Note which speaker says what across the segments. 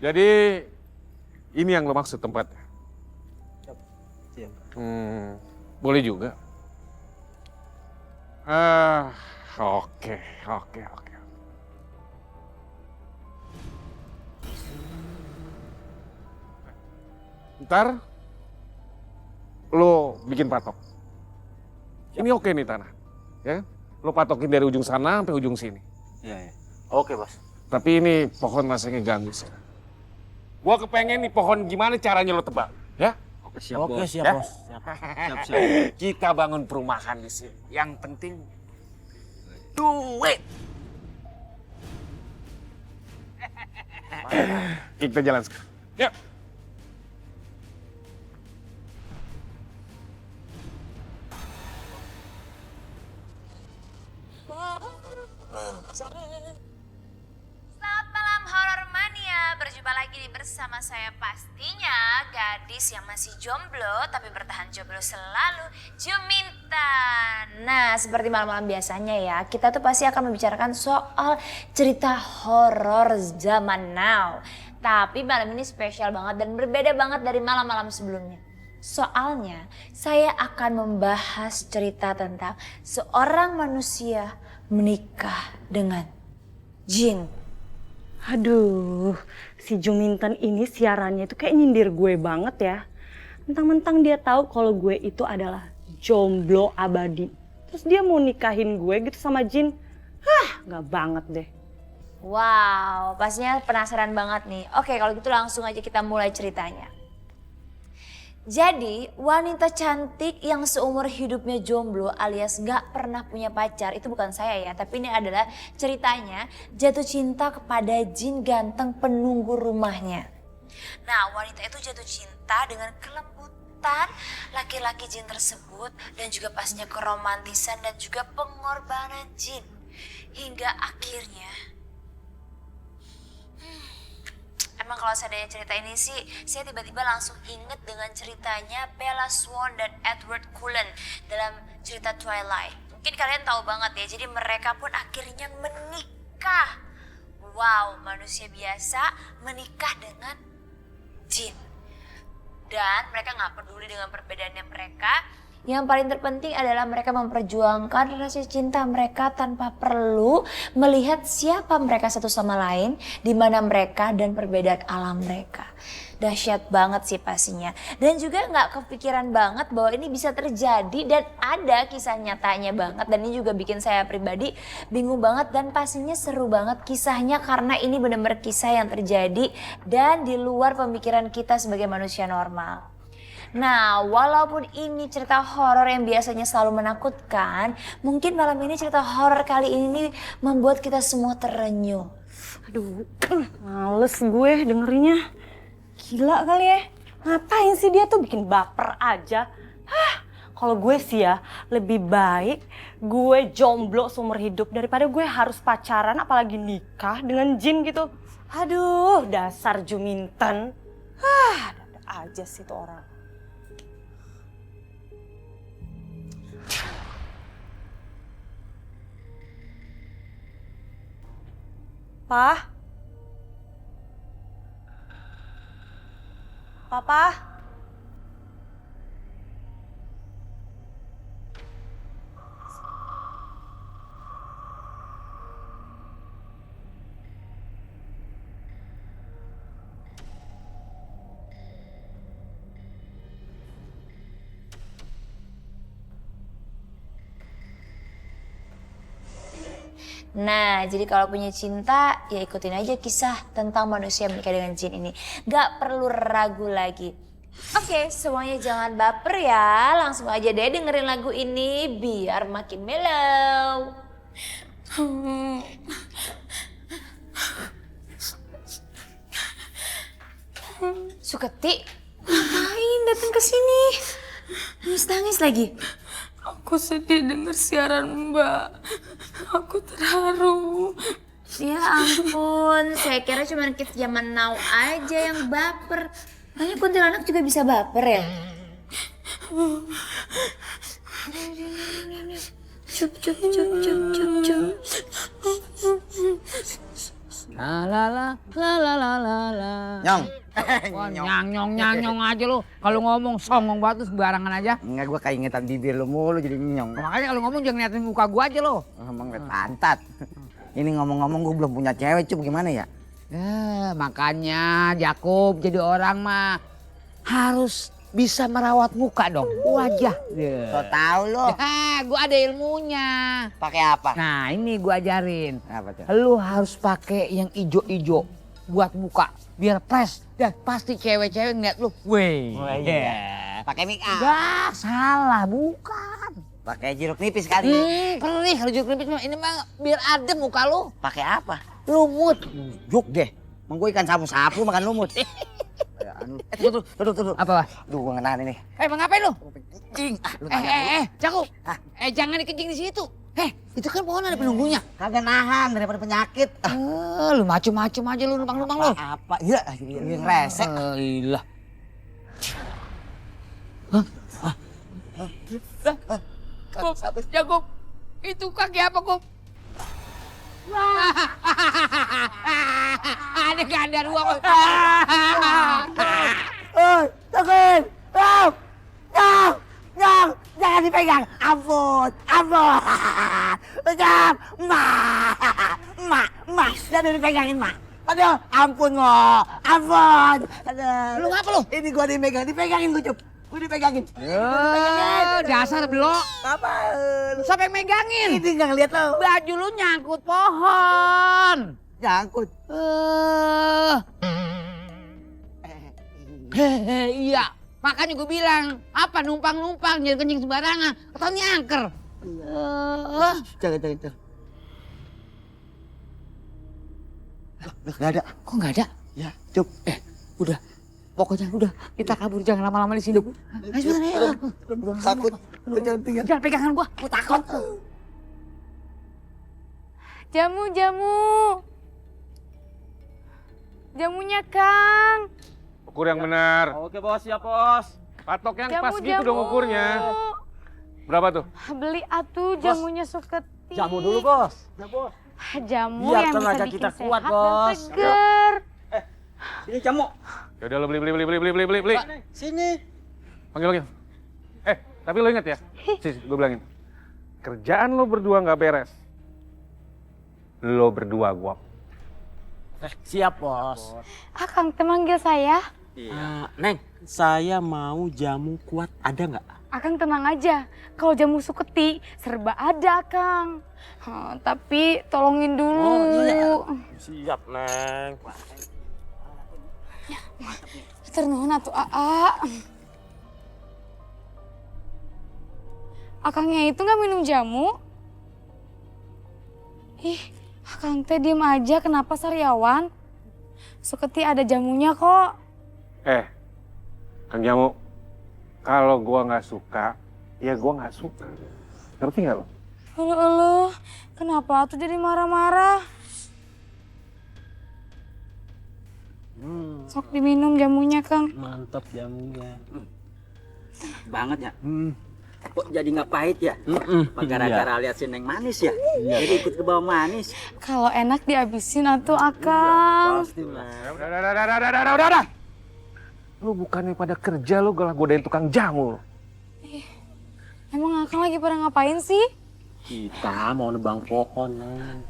Speaker 1: Jadi ini yang lo maksud tempatnya?
Speaker 2: Siap.
Speaker 1: Boleh juga. Oke. Ntar lo bikin patok. Ini oke nih tanah, ya? Lo patokin dari ujung sana sampai ujung sini.
Speaker 2: Iya. Oke, Bos.
Speaker 1: Tapi ini pohon rasanya ganggu sih. Gua kepengen nih pohon gimana caranya lo tebang, ya?
Speaker 2: Siap,
Speaker 3: Oke,
Speaker 2: Bos.
Speaker 3: siap,
Speaker 1: Ya?
Speaker 3: Bos.
Speaker 2: Siap.
Speaker 1: Kita bangun perumahan di sini. Yang penting duit. Kita jalan sekarang. Yuk.
Speaker 4: Selamat malam Horror Mania, berjumpa lagi nih bersama saya pastinya gadis yang masih jomblo tapi bertahan jomblo selalu, Jumintan. Nah seperti malam-malam biasanya ya, kita tuh pasti akan membicarakan soal cerita horor zaman now. Tapi malam ini spesial banget dan berbeda banget dari malam-malam sebelumnya. Soalnya saya akan membahas cerita tentang seorang manusia menikah dengan jin.
Speaker 5: Aduh, si Juminten ini siarannya itu kayak nyindir gue banget ya. Mentang-mentang dia tahu kalau gue itu adalah jomblo abadi. Terus dia mau nikahin gue gitu sama jin. Nggak banget deh.
Speaker 4: Wow, pastinya penasaran banget nih. Oke, kalau gitu langsung aja kita mulai ceritanya. Jadi, wanita cantik yang seumur hidupnya jomblo alias gak pernah punya pacar, itu bukan saya ya, tapi ini adalah ceritanya jatuh cinta kepada jin ganteng penunggu rumahnya. Nah, wanita itu jatuh cinta dengan kelembutan laki-laki jin tersebut dan juga pastinya keromantisan dan juga pengorbanan jin. Hingga akhirnya emang kalau seandainya cerita ini sih, saya tiba-tiba langsung inget dengan ceritanya Bella Swan dan Edward Cullen dalam cerita Twilight. Mungkin kalian tahu banget ya, jadi mereka pun akhirnya menikah. Wow, manusia biasa menikah dengan jin. Dan mereka gak peduli dengan perbedaannya mereka. Yang paling terpenting adalah mereka memperjuangkan rasa cinta mereka tanpa perlu melihat siapa mereka satu sama lain, di mana mereka dan perbedaan alam mereka. Dahsyat banget sih pastinya. Dan juga nggak kepikiran banget bahwa ini bisa terjadi dan ada kisah nyatanya banget. Dan ini juga bikin saya pribadi bingung banget dan pastinya seru banget kisahnya karena ini benar-benar kisah yang terjadi dan di luar pemikiran kita sebagai manusia normal. Nah, walaupun ini cerita horor yang biasanya selalu menakutkan, mungkin malam ini cerita horor kali ini membuat kita semua terenyuh.
Speaker 5: Aduh, males gue dengerinnya. Gila kali ya, ngapain sih dia tuh bikin baper aja. Kalau gue sih ya, lebih baik gue jomblo seumur hidup daripada gue harus pacaran apalagi nikah dengan jin gitu. Aduh, dasar Juminten. Ada aja sih tuh orang. Pa? Papa?
Speaker 4: Nah, jadi kalau punya cinta, ya ikutin aja kisah tentang manusia menikah dengan jin ini. Gak perlu ragu lagi. Oke, semuanya jangan baper ya. Langsung aja deh dengerin lagu ini biar makin mellow. Suketi, ngapain datang ke sini? Nangis-nangis lagi.
Speaker 6: Aku sedih dengar siaran Mbak. Aku terharu.
Speaker 4: Ya ampun, saya kira cuma kids zaman now aja yang baper. Makanya kuntilanak juga bisa baper ya? Cup.
Speaker 3: Nyong.
Speaker 7: Wah, nyang-nyong aja lu. Kalau ngomong songong banget lu sembarangan aja.
Speaker 3: Enggak, gua keingetan bibir lu mulu jadi nyong.
Speaker 7: Makanya kalau ngomong jangan liatin muka gua aja lu.
Speaker 3: Ngomong liat pantat. Ini ngomong-ngomong gua belum punya cewek, Cup, gimana ya?
Speaker 7: Makanya Jakub jadi orang mah harus bisa merawat muka dong, wajah.
Speaker 3: So tau lu.
Speaker 7: Gua ada ilmunya.
Speaker 3: Pakai apa?
Speaker 7: Nah, ini gua ajarin.
Speaker 3: Apa tuh?
Speaker 7: Lu harus pakai yang ijo-ijo buat muka, biar fresh. Dan pasti cewek-cewek ngeliat lu, weh.
Speaker 3: Oh, iya. Pakai make up.
Speaker 7: Enggak, salah, bukan.
Speaker 3: Pakai jeruk nipis kali.
Speaker 7: Perih kalau jeruk nipis mah ini mah biar adem muka lu.
Speaker 3: Pakai apa?
Speaker 7: Lumut.
Speaker 3: Juk deh. Emang gua ikan sapu-sapu makan lumut. Tuh.
Speaker 7: Apa?
Speaker 3: Duh, gua ngenahan ini.
Speaker 7: Mau ngapain lu?
Speaker 3: Kencing. Lu tanya
Speaker 7: Jakub. Jangan dikencing di situ. Itu kan pohon ada penunggunya.
Speaker 3: kagak nahan daripada penyakit.
Speaker 7: Lu macem-macem aja lu numpang-numpang lu.
Speaker 3: Apa? Iya, yang resek.
Speaker 7: Ilah. Jakub, itu kaki apa, Kub? Ada gak ada dua, Kub.
Speaker 3: Tukin! Nyong! Jangan dipegang! Ampun! Nyong! Mak! Jangan dipegangin, Mak! Aduh! Ampun, Mo! Ampun! Aduh!
Speaker 7: Lu ngapa lu?
Speaker 3: Ini gua dipegangin gua, Cup! Gua dipegangin!
Speaker 7: Dasar belok.
Speaker 3: Apa?
Speaker 7: Siapa yang megangin?
Speaker 3: Ini nggak ngeliat lo.
Speaker 7: Baju lu nyangkut pohon.
Speaker 3: Nyangkut.
Speaker 7: Iya. Makanya gue bilang, apa numpang-numpang jangan kencing sembarangan. Ketaunya angker.
Speaker 3: Jangan. Nggak ada.
Speaker 7: Kok nggak ada?
Speaker 3: Ya, Cup.
Speaker 7: Udah. Pokoknya udah. Kita kabur, jangan lama-lama di sini. Ayo.
Speaker 3: Takut. Jangan tinggal.
Speaker 7: Jangan pegangan gua takut.
Speaker 6: Jamunya Kang.
Speaker 1: Ukur yang benar.
Speaker 2: Oke bos, siap bos.
Speaker 1: Patok yang pas gitu dong ukurnya. Berapa tuh?
Speaker 6: Beli atuh jamunya Suketi.
Speaker 2: Jamu dulu bos. Ya bos.
Speaker 6: Jamu
Speaker 2: Biar
Speaker 6: yang bisa
Speaker 2: tenaga
Speaker 6: bikin
Speaker 2: kita
Speaker 6: sehat
Speaker 2: kuat,
Speaker 6: dan
Speaker 2: Bos.
Speaker 6: seger.
Speaker 2: Ini jamu.
Speaker 1: Ya udah lo beli.
Speaker 2: Sini.
Speaker 1: Panggil. Tapi lo inget ya? Gue bilangin. Kerjaan lo berdua nggak beres. Lo berdua gua.
Speaker 2: Siap bos.
Speaker 6: Kang teh manggil saya.
Speaker 2: Neng, saya mau jamu kuat, ada nggak?
Speaker 6: Akang tenang aja, kalau jamu Suketi serba ada, Kang. Tapi tolongin dulu.
Speaker 2: Siap, Neng.
Speaker 6: Ternuhun atuh Aa. Akangnya itu nggak minum jamu? Ih, Akang teh diem aja, kenapa Saryawan? Suketi ada jamunya kok.
Speaker 1: Kang Jamu, kalau gua nggak suka, ya gua nggak suka. Ngerti nggak lo?
Speaker 6: Aduh, kenapa tuh jadi marah-marah? Sok diminum jamunya, Kang.
Speaker 2: Mantap jamunya.
Speaker 3: Banget ya. Kok jadi nggak pahit ya? Gara-gara lihat si Neng manis ya? Jadi ikut ke bawah manis.
Speaker 6: Kalau enak dihabisin atuh, Akang.
Speaker 2: Pasti, Neng.
Speaker 1: Udah. Lu bukannya pada kerja, lu galah godain tukang jamu.
Speaker 6: Emang Akang lagi pada ngapain sih?
Speaker 2: Kita mau nebang pohon, Neng.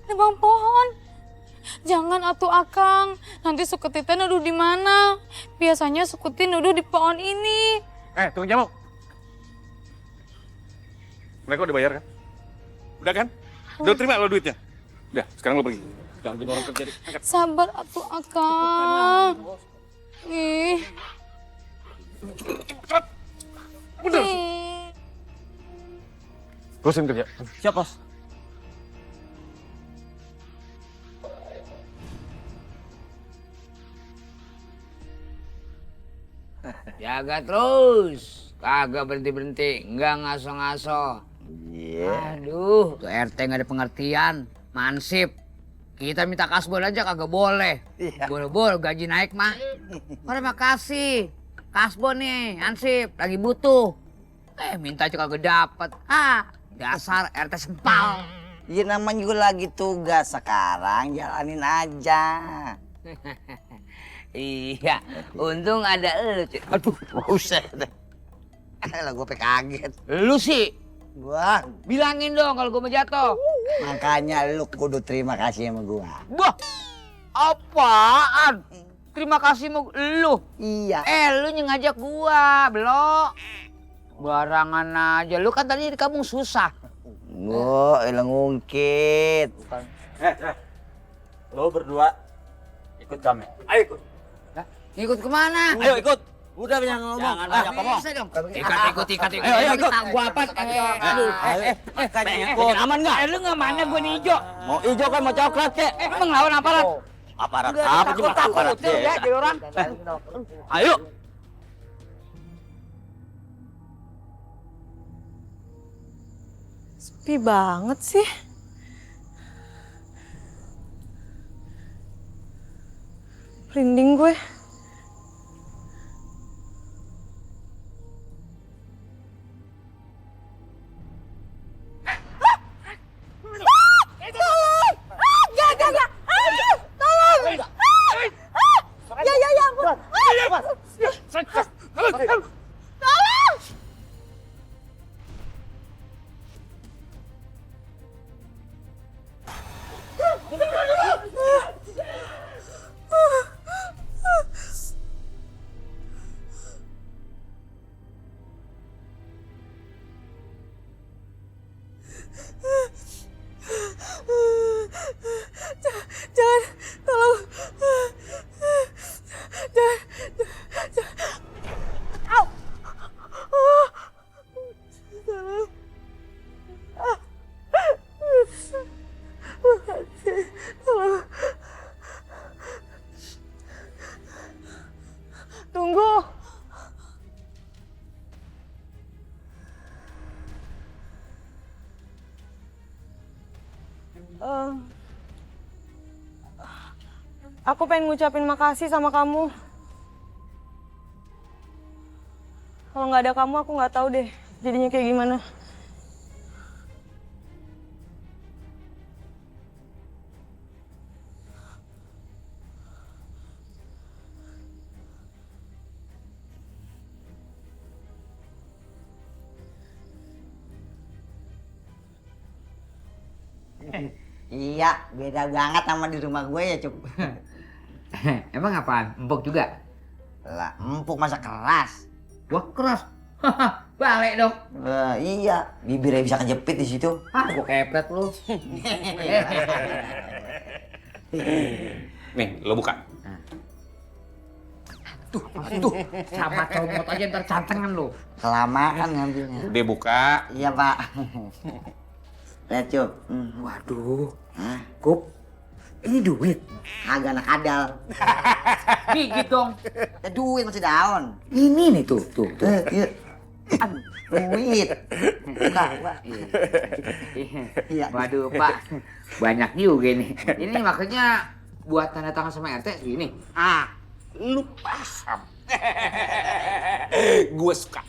Speaker 6: Nebang pohon. Jangan atuh Akang, nanti Suketi teh nuduh di mana? Biasanya Suketi nuduh di pohon ini.
Speaker 1: Tukang jamu. Mereka udah bayar kan? Udah kan? Udah terima lo duitnya? Udah, sekarang lo pergi. Gangguin orang kerja deh. Angkat.
Speaker 6: Sabar atuh Akang. Ih.
Speaker 1: Cepat. Bener. Terusin kerja.
Speaker 2: Siap, bos.
Speaker 7: Jaga terus. Kagak berhenti-berhenti. Enggak ngaso-ngaso. Aduh, tuh RT nggak ada pengertian. Mansip. Kita minta kasbon aja kagak boleh. Boleh gaji naik mah. Terima kasih. Kasbon nih, Ansip. Lagi butuh. Minta aja kagak dapet. Dasar RT sempal.
Speaker 8: Ya namanya gue lagi tugas sekarang, jalanin aja.
Speaker 7: Iya, untung ada lu.
Speaker 8: Aduh, buset. Lah gue kaget.
Speaker 7: Lu sih,
Speaker 8: Gua
Speaker 7: bilangin dong kalau gue mau jatuh.
Speaker 8: makanya lu kudu terima kasih sama gua.
Speaker 7: Wah, apaan? Terima kasih mau lu.
Speaker 8: Iya.
Speaker 7: Lu yang ngajak gua, belok. Barangan aja, lu kan tadi di kampung susah.
Speaker 8: Gua ilang ngungkit.
Speaker 3: Lo berdua ikut kami. Ayo ikut.
Speaker 7: Ikut kemana?
Speaker 3: Ayo ikut. Udah jangan ngomong. Jangan banyak ngomong.
Speaker 7: Bisa dong. Ikat.
Speaker 3: Ayo ikut.
Speaker 7: Gua apa?
Speaker 3: Ikut. Aman nggak?
Speaker 7: Lu nggak mana gua nih hijau.
Speaker 3: Mau hijau kan mau coklat kek?
Speaker 7: Emang lawan aparat?
Speaker 3: Aparat apa cuma aparat
Speaker 7: Takut ya jadi orang.
Speaker 3: Ayo.
Speaker 5: Sepi banget sih. Merinding gue. Jangan, tolong. Jangan. Au. Tolong. Tolong. Tunggu. Aku pengen ngucapin makasih sama kamu. Kalau nggak ada kamu, aku nggak tahu deh jadinya kayak gimana.
Speaker 8: Iya, beda banget sama di rumah gue ya, Cuk.
Speaker 7: Emang apaan? Empuk juga?
Speaker 8: Lah, empuk masa keras.
Speaker 7: Wah, keras. Balik dong.
Speaker 8: Iya, bibirnya bisa kejepit di situ.
Speaker 7: Gua kepret lu.
Speaker 1: Nih, lo buka.
Speaker 7: Tuh, sama comot aja ntar cantengan lu.
Speaker 8: Kelamaan ngambilnya.
Speaker 1: Udah buka.
Speaker 8: Iya, Pak. Lihat, Cuk.
Speaker 7: Waduh,
Speaker 8: Hah?
Speaker 7: Kup, ini duit.
Speaker 8: Agak anak kadal.
Speaker 7: Gigit dong.
Speaker 8: Ya, duit masih daun.
Speaker 7: Ini nih tuh.
Speaker 8: Iya. Duit. Buka, Pak. Iya.
Speaker 7: Waduh, Pak. Banyak juga nih. Ini makanya buat tanda tangan sama RT segini.
Speaker 1: Lu paham. Gue suka.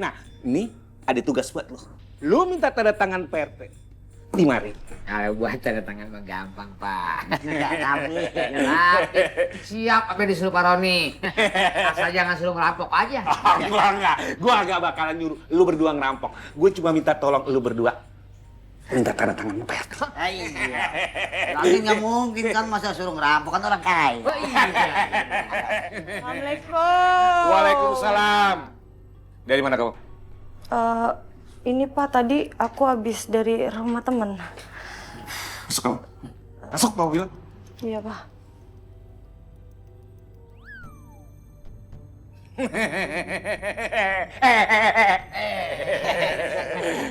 Speaker 1: Nah, ini ada tugas buat lo. Lu minta tanda tangan PRT. 5.000.
Speaker 7: Kalau buat tanda tangan mah gampang, Pak.
Speaker 8: Tapi.
Speaker 7: Siap apa yang disuruh Pak Roni. Asal jangan suruh ngerampok aja.
Speaker 1: Gua agak bakalan nyuruh lu berdua ngerampok. Gue cuma minta tolong lu berdua minta tanda tangan PRT.
Speaker 8: Iya. Tapi nggak mungkin kan masa suruh ngerampok kan orang kaya.
Speaker 7: Oh iya.
Speaker 5: Assalamualaikum.
Speaker 1: Waalaikumsalam. Dari mana kamu?
Speaker 5: Ini Pak, tadi aku habis dari rumah temen.
Speaker 1: Masuk kamu. Masuk mau bilang.
Speaker 5: Iya Pak.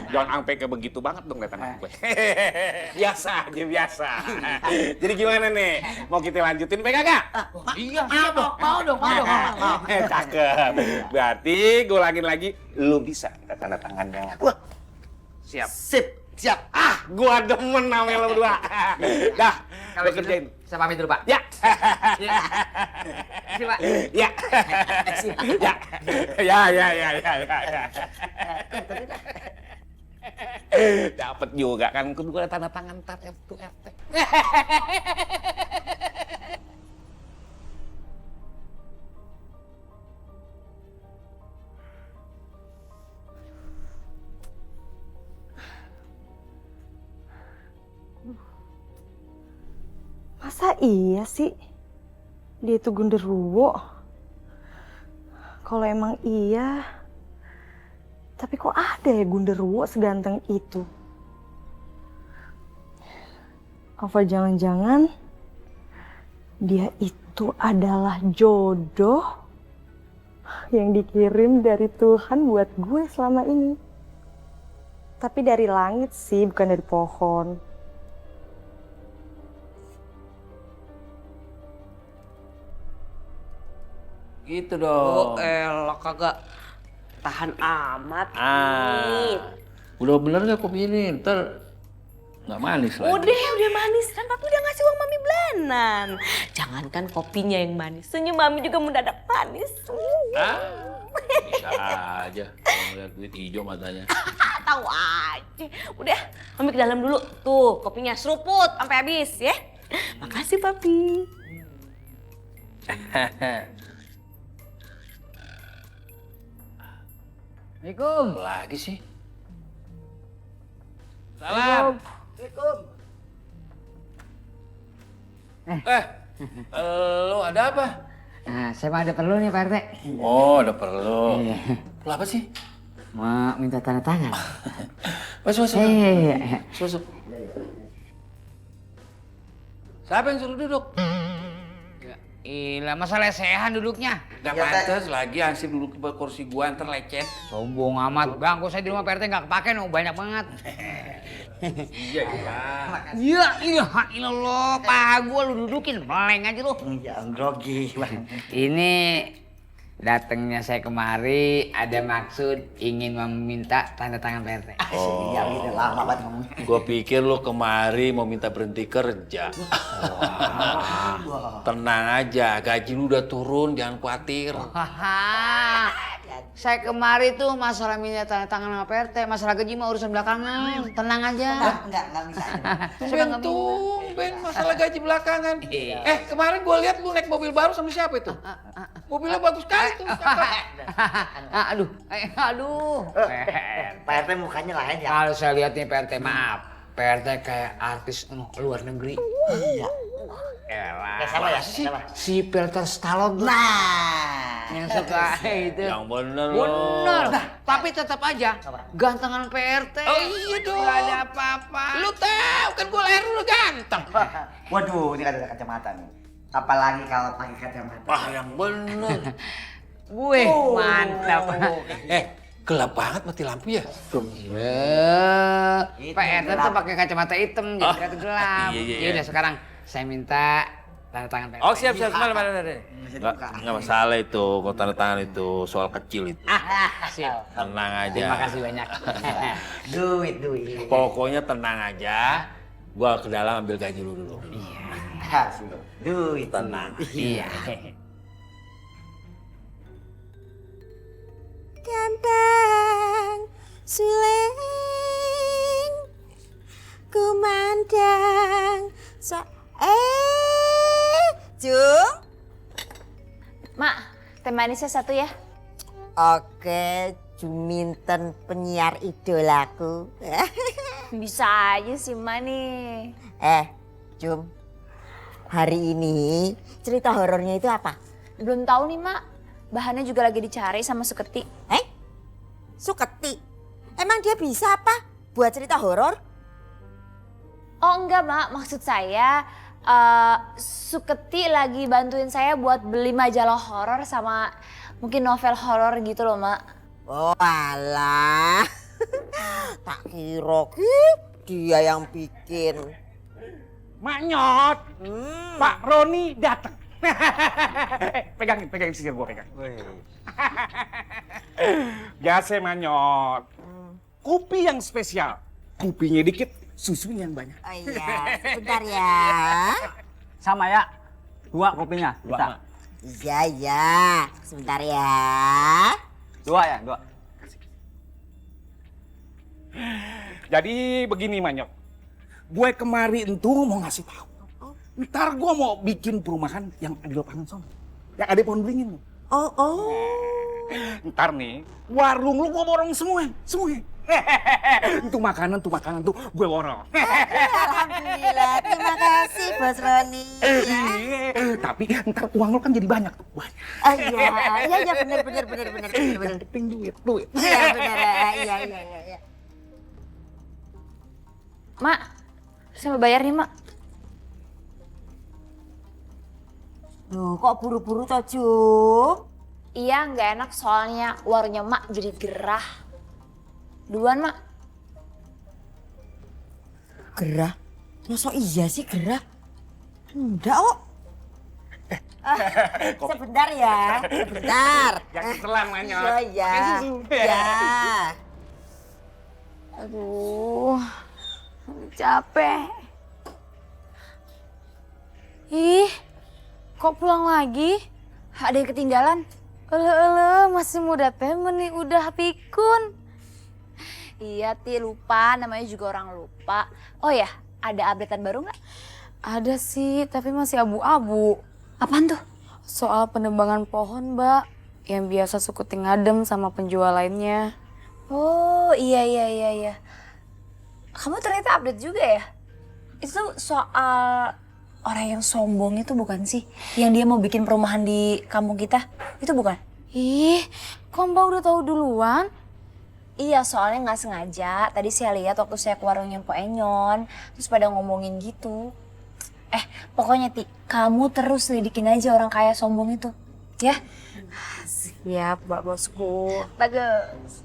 Speaker 1: Jangan sampai kayak begitu banget dong datang gue. Biasa aja, biasa. Jadi gimana nih? Mau kita lanjutin PKK?
Speaker 7: Iya, siap dong. Mau dong.
Speaker 1: Cakep. Berarti gue lagi, lu bisa minta tanda tangannya. Wah, siap. Siap. Gua demen namanya lo berdua. Dah,
Speaker 7: Kalau
Speaker 1: gue kerjain.
Speaker 7: Saya pamit dulu, Pak.
Speaker 1: Ya.
Speaker 7: Sip, Pak.
Speaker 1: Ya. Ya. Ya. Dapat juga kan, gue ada tanda tangan ntar itu RT.
Speaker 5: Masa iya sih dia itu genderuwo? Kalau emang iya, tapi kok ada ya genderuwo seganteng itu? Apa jangan-jangan dia itu adalah jodoh yang dikirim dari Tuhan buat gue selama ini? Tapi dari langit sih, bukan dari pohon.
Speaker 2: Gitu dong.
Speaker 9: Oh elah kagak tahan amat.
Speaker 10: Udah bener nggak kopi ini? Ntar nggak manis lagi.
Speaker 5: Udah manis kan papi udah ngasih uang mami bulanan. Jangankan kopinya yang manis, senyum mami juga mendadak manis.
Speaker 10: Bisa aja kalau ngeliat duit hijau matanya.
Speaker 5: Tahu aja. Udah, mami ke dalam dulu. Tuh, kopinya seruput sampai habis ya. Makasih papi.
Speaker 7: Assalamualaikum.
Speaker 10: Lagi sih.
Speaker 1: Salam.
Speaker 10: Lo ada apa?
Speaker 7: Nah, saya mah ada perlu nih Pak RT.
Speaker 10: Oh, ada perlu.
Speaker 7: Iya.
Speaker 10: Lo apa sih?
Speaker 7: Mau minta tanda tangan.
Speaker 10: Masuk.
Speaker 7: Iya.
Speaker 10: Masuk. Siapa yang suruh duduk?
Speaker 7: Ilah, masa lesehan duduknya?
Speaker 10: Gak pantas lagi Ansip duduk di kursi gua ntar lecet.
Speaker 7: Sombong amat. Bangku saya di rumah Pak RT nggak kepake no, banyak banget.
Speaker 10: Iya.
Speaker 7: Ya ilah, paha gua lu dudukin, meleng aja lu.
Speaker 8: Jangan grogi, Bang.
Speaker 7: Ini datangnya saya kemari ada maksud ingin meminta tanda tangan Pak RT.
Speaker 8: Iya, udah lama banget ngomong.
Speaker 10: Gua pikir lo kemari mau minta berhenti kerja. Tenang aja, gaji lu udah turun, jangan khawatir.
Speaker 7: Haha. Saya kemari tuh masalah minta tanda tangan sama Pak RT, masalah gaji mah urusan belakangan. Tenang aja.
Speaker 8: Enggak bisa.
Speaker 10: Tumben masalah gaji belakangan. Kemarin gua lihat lu naik mobil baru sama siapa itu? Mobilnya bagus sekali tuh.
Speaker 7: Aduh.
Speaker 8: Pak RT mukanya lain ya.
Speaker 7: Kalau saya lihat nih Pak RT, maaf. Pak RT kayak artis luar negeri.
Speaker 8: Iya.
Speaker 7: Elah.
Speaker 8: Siapa ya? Siapa?
Speaker 7: Si Sylvester Stallone.
Speaker 8: Nah.
Speaker 7: Yang suka itu.
Speaker 10: Yang bener
Speaker 7: Bener. Tapi tetap aja gantengan Pak RT.
Speaker 10: Oh iya dong.
Speaker 7: Gak ada apa-apa.
Speaker 10: Lu tahu kan gua lahir lu ganteng.
Speaker 8: Waduh, ini ada kacamata nih. Apalagi kalau pakai kacamata.
Speaker 10: Wah, yang bener.
Speaker 7: Gue mantap.
Speaker 10: Gelap banget mati lampu ya?
Speaker 7: Pak RT tuh pakai kacamata hitam jadi kelihatan gelap.
Speaker 10: Iya.
Speaker 7: Yaudah sekarang saya minta tanda tangan Pak RT.
Speaker 10: Oh siap. Mana. Nggak masalah itu, kalau tanda tangan itu soal kecil itu.
Speaker 7: Siap.
Speaker 10: Tenang aja.
Speaker 7: Terima kasih banyak.
Speaker 8: Duit.
Speaker 10: Pokoknya tenang aja. Gua ke dalam ambil gaji lu dulu.
Speaker 8: Duit.
Speaker 10: Tenang.
Speaker 7: Iya.
Speaker 11: Gampang suling kumandang Jung.
Speaker 4: Mak, teh manisnya satu ya.
Speaker 11: Oke, Juminten penyiar idolaku.
Speaker 4: Bisa aja sih Mak nih.
Speaker 11: Jum, hari ini cerita horornya itu apa?
Speaker 4: Belum tahu nih Mak. Bahannya juga lagi dicari sama Suketi.
Speaker 11: Suketi? Emang dia bisa apa buat cerita horor?
Speaker 4: Oh enggak Mak, maksud saya Suketi lagi bantuin saya buat beli majalah horor sama mungkin novel horor gitu loh Mak.
Speaker 11: Oh alah, tak kira dia yang bikin.
Speaker 1: Manyot, Pak Roni datang. Pegangin sisir gua pegang. Jase Manyot. Kopi yang spesial. Kopinya dikit, susunya yang banyak.
Speaker 11: Oh iya, sebentar ya.
Speaker 3: Sama ya. 2 kopinya. Bisa.
Speaker 11: Iya, sebentar ya.
Speaker 3: 2 ya, 2.
Speaker 1: Jadi begini Manyok, gue kemari itu mau ngasih tahu. Ntar gue mau bikin perumahan yang ada di lapangan sana, yang ada pohon beringin. Ntar nih, warung lu gue borong semua. Itu makanan tuh gue borong.
Speaker 11: Alhamdulillah, terima kasih Bos Roni.
Speaker 1: Tapi ntar uang lu kan jadi banyak tuh. Banyak.
Speaker 11: Iya bener.
Speaker 1: Yang penting duit.
Speaker 11: Iya bener, iya.
Speaker 4: Mak, saya mau bayar nih, Mak.
Speaker 11: Loh, kok buru-buru toh, Jum?
Speaker 4: Iya, nggak enak soalnya warungnya Mak jadi gerah. Duluan, Mak.
Speaker 11: Gerah? Masa iya sih gerah? Enggak kok. Sebentar ya, sebentar.
Speaker 1: Jangan keselan Manyok.
Speaker 11: Iya.
Speaker 1: Pakai susu.
Speaker 11: Ya.
Speaker 6: Aduh, capek. Ih, kok pulang lagi?
Speaker 4: Ada yang ketinggalan?
Speaker 6: Masih muda teh meni udah pikun.
Speaker 4: Iya, Ti, lupa. Namanya juga orang lupa. Oh ya, ada updatean baru nggak?
Speaker 6: Ada sih, tapi masih abu-abu.
Speaker 4: Apaan tuh?
Speaker 6: Soal penebangan pohon, Mbak. Yang biasa Sukuti ngadem sama penjual lainnya.
Speaker 4: Oh, iya. Kamu ternyata update juga ya? Itu soal orang yang sombong itu bukan sih? Yang dia mau bikin perumahan di kampung kita? Itu bukan?
Speaker 6: Ih, kok Mbak udah tahu duluan?
Speaker 4: Iya, soalnya nggak sengaja. Tadi saya lihat waktu saya ke warungnya Po Enyon, terus pada ngomongin gitu. Pokoknya Ti, kamu terus lidikin aja orang kaya sombong itu, ya?
Speaker 6: Siap, Mbak Bosku.
Speaker 4: Bagus.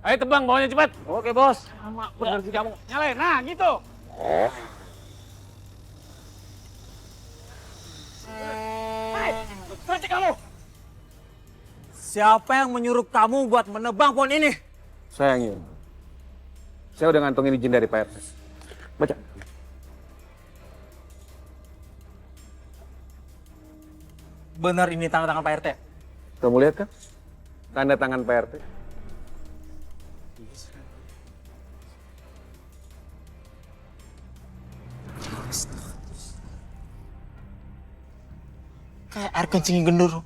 Speaker 1: Ayo tebang bawahnya cepat. Oke bos. Lama bener si kamu. Nyalain, nah gitu. Berhenti kamu.
Speaker 2: Siapa yang menyuruh kamu buat menebang pohon ini?
Speaker 1: Saya yang nyuruh. Saya udah ngantongin izin dari Pak RT. Baca.
Speaker 2: Benar ini tanda tangan Pak RT?
Speaker 1: Kamu lihat kan? Tanda tangan Pak RT.
Speaker 2: Kayak air kencing genduro.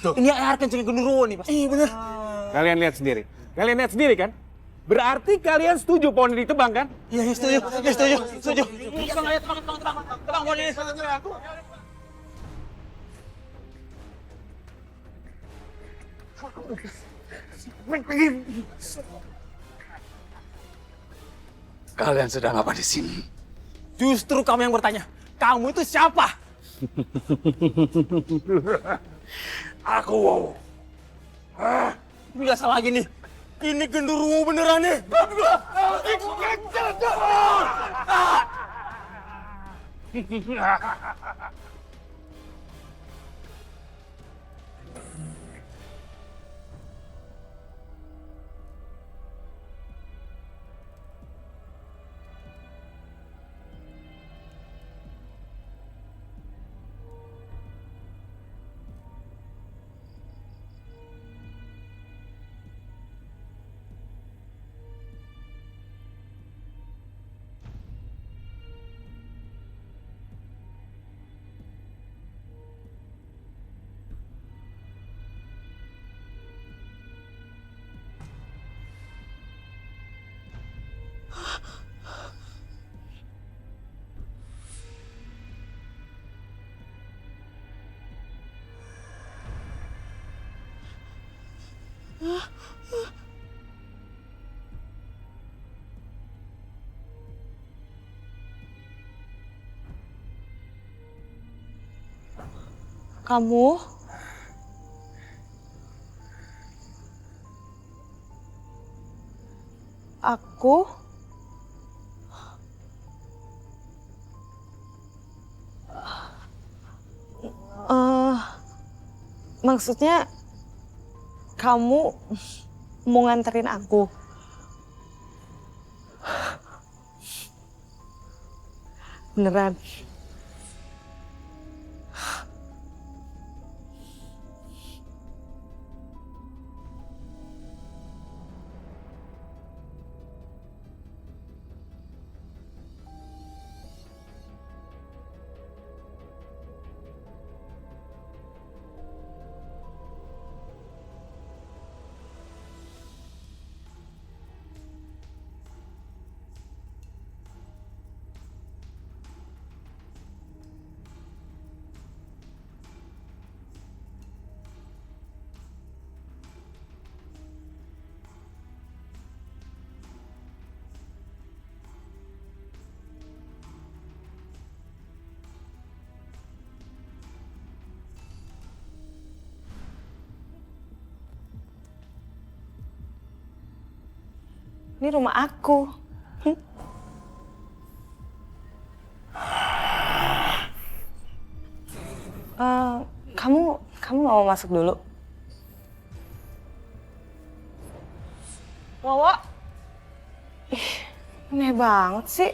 Speaker 2: Ini air kencing genduro nih, Pak. Iya, bener.
Speaker 1: Kalian lihat sendiri. Kalian lihat sendiri kan? Berarti kalian setuju pohon ini ditebang kan?
Speaker 2: Iya, setuju. Setuju. Tebang pohon ini.
Speaker 1: Kalian sedang apa di sini?
Speaker 2: Justru kamu yang bertanya. Kamu itu siapa?
Speaker 1: Aku wow.
Speaker 2: Biasa lagi nih. Ini genderuwo beneran nih.
Speaker 5: Kamu? Aku? Maksudnya kamu mau nganterin aku? Beneran? Ini rumah aku. Kamu mau masuk dulu? Wawa? Ih, aneh banget sih.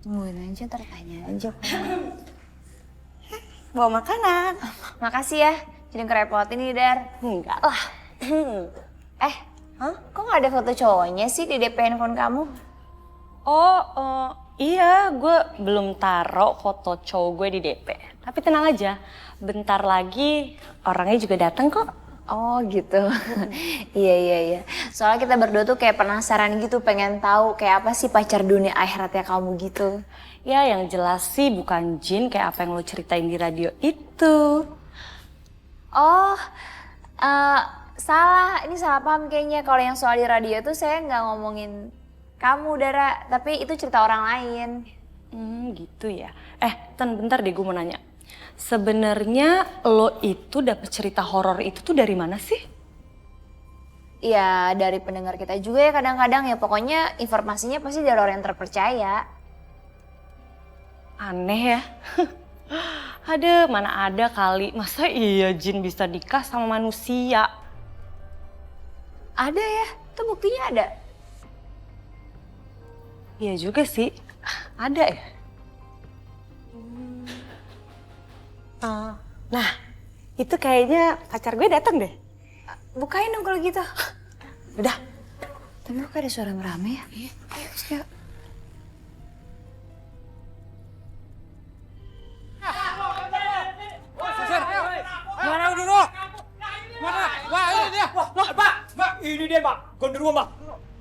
Speaker 4: Tungguin aja, tertanya aja.
Speaker 5: Bawa makanan.
Speaker 4: Makasih ya, jadi ngerepotin nih, Dar.
Speaker 5: Enggak lah.
Speaker 4: Kok nggak ada foto cowoknya sih di DP handphone kamu?
Speaker 5: Iya, gue belum taruh foto cowok gue di DP. Tapi tenang aja, bentar lagi orangnya juga datang kok.
Speaker 4: Oh gitu. Iya. Soalnya kita berdua tuh kayak penasaran gitu, pengen tahu kayak apa sih pacar dunia akhiratnya kamu gitu.
Speaker 5: Ya yang jelas sih bukan jin kayak apa yang lo ceritain di radio itu.
Speaker 4: Oh, salah. Ini salah paham kayaknya. Kalau yang soal di radio tuh saya nggak ngomongin kamu, Dara. Tapi itu cerita orang lain.
Speaker 5: Gitu ya. Bentar deh gue mau nanya. Sebenarnya lo itu dapet cerita horor itu tuh dari mana sih?
Speaker 4: Ya dari pendengar kita juga ya kadang-kadang ya. Pokoknya informasinya pasti dari orang yang terpercaya.
Speaker 5: Aneh ya. Ada, mana ada kali. Masa iya jin bisa nikah sama manusia?
Speaker 4: Ada ya, itu buktinya ada.
Speaker 5: Iya juga sih, ada ya. Nah, itu kayaknya pacar gue datang deh.
Speaker 4: Bukain dong kalau gitu.
Speaker 5: Udah.
Speaker 4: Tapi kok ada suara merame ya? Iya, ayo.
Speaker 2: Mana Gondoruo? Mana? Wah, ini dia. Mbak, ini dia, Mbak. Gondoruo, Mbak.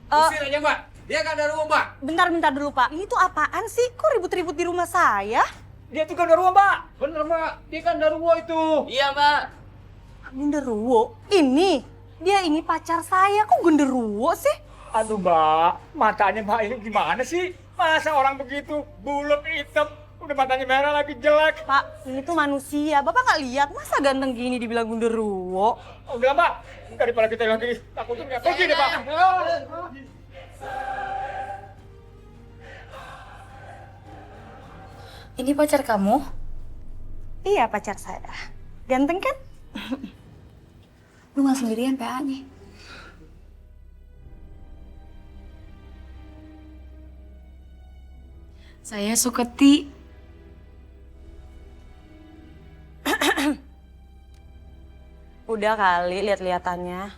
Speaker 2: Usir aja, Mbak. Dia Gondoruo, Mbak.
Speaker 5: Bentar dulu, Pak. Ini tuh apaan sih? Kok ribut-ribut di rumah saya?
Speaker 2: Dia tuh Gondoruo, Mbak. Bener, Mbak. Dia Gondoruo itu. Iya, Mbak.
Speaker 5: Genderuwo? Dia ini pacar saya. Kok genderuwo sih?
Speaker 2: Aduh, Mbak. Matanya Mbak ini gimana sih? Masa orang begitu bulat hitam, udah matanya merah lagi jelek.
Speaker 5: Pak, ini tuh manusia. Bapak nggak lihat masa ganteng gini dibilang genderuwo?
Speaker 2: Udah, Mbak. Daripada kita lagi takutin ya. Pergi deh, Pak.
Speaker 5: Ini pacar kamu? Iya, pacar saya. Ganteng kan?
Speaker 4: Lu nggak sendirian PA-nya.
Speaker 6: Saya Suketi.
Speaker 5: Udah kali lihat-lihatannya.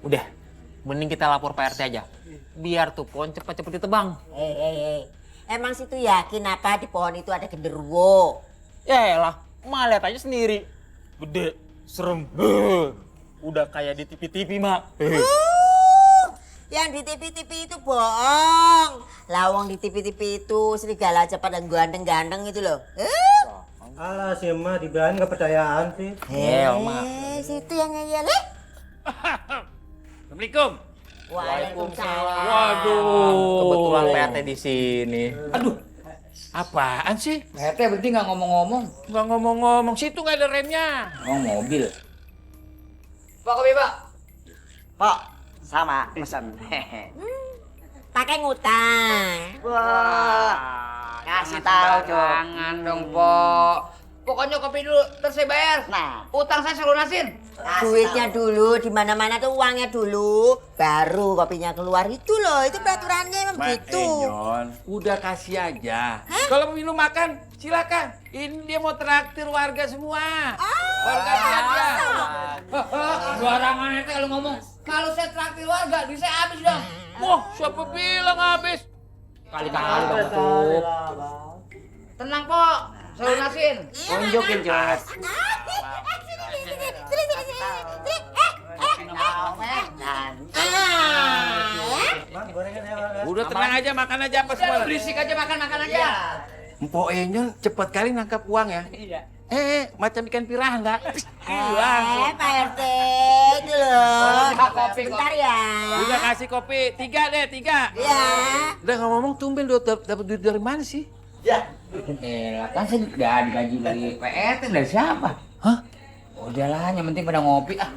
Speaker 2: Udah, mending kita lapor Pak RT aja. Biar tuh pohon cepet-cepet ditebang.
Speaker 11: Emang situ yakin apa di pohon itu ada genderuwo?
Speaker 2: Yaelah, Mak lihat aja sendiri. Gede, serem. Udah kayak di TV-TV, Mak.
Speaker 11: Yang di TV-TV itu bohong. Lawang di TV-TV itu serigala aja pada ganteng-ganteng itu loh.
Speaker 12: Alah sih emak dibilangin nggak percayaan sih.
Speaker 11: Situ yang ngeyel.
Speaker 10: Assalamualaikum.
Speaker 11: Waalaikumsalam.
Speaker 10: Waduh.
Speaker 1: Kebetulan PRT di sini.
Speaker 10: Aduh. Apaan sih?
Speaker 7: PRT berarti nggak ngomong-ngomong.
Speaker 10: Nggak ngomong-ngomong, situ nggak ada remnya.
Speaker 7: Oh, mobil. Pak, kopi, Pak.
Speaker 3: Pak, sama pesan.
Speaker 11: Pakai ngutang.
Speaker 3: Wah, kasih tahu dong.
Speaker 7: Jangan dong, Pok. Pokoknya kopi dulu, terus saya bayar.
Speaker 3: Nah,
Speaker 7: Utang saya lunasin.
Speaker 11: Duitnya dulu, di mana-mana tuh uangnya dulu, baru kopinya keluar itu loh. Itu peraturannya emang begitu.
Speaker 10: Udah kasih aja. Kalau minum makan, silakan. Ini dia mau traktir warga semua. Warga aja.
Speaker 7: Barangan itu kalau ngomong. Kalau saya traktir warga, duit saya habis dong.
Speaker 10: Wah, siapa bilang habis?
Speaker 7: Kali-kali Bang Tup. Tenang, Pok. Saya lunasin.
Speaker 3: tunjukin Jos.
Speaker 10: Udah tenang aja, makan aja apa semua.
Speaker 7: Berisik aja, makan aja.
Speaker 10: Mpok Enyon cepet kali nangkap uang ya.
Speaker 7: Iya.
Speaker 10: Macam ikan piranha enggak? Langsung.
Speaker 11: Pak RT, itu loh.
Speaker 7: Kopi,
Speaker 11: Bentar ya.
Speaker 10: Udah kasih kopi, 3 deh, 3.
Speaker 11: Ya.
Speaker 10: Udah ngomong tumben dapat duit dari mana sih?
Speaker 7: Kan saya udah digaji dari PRT, dari siapa?
Speaker 10: Hah?
Speaker 7: Udahlah, yang penting pada ngopi ah.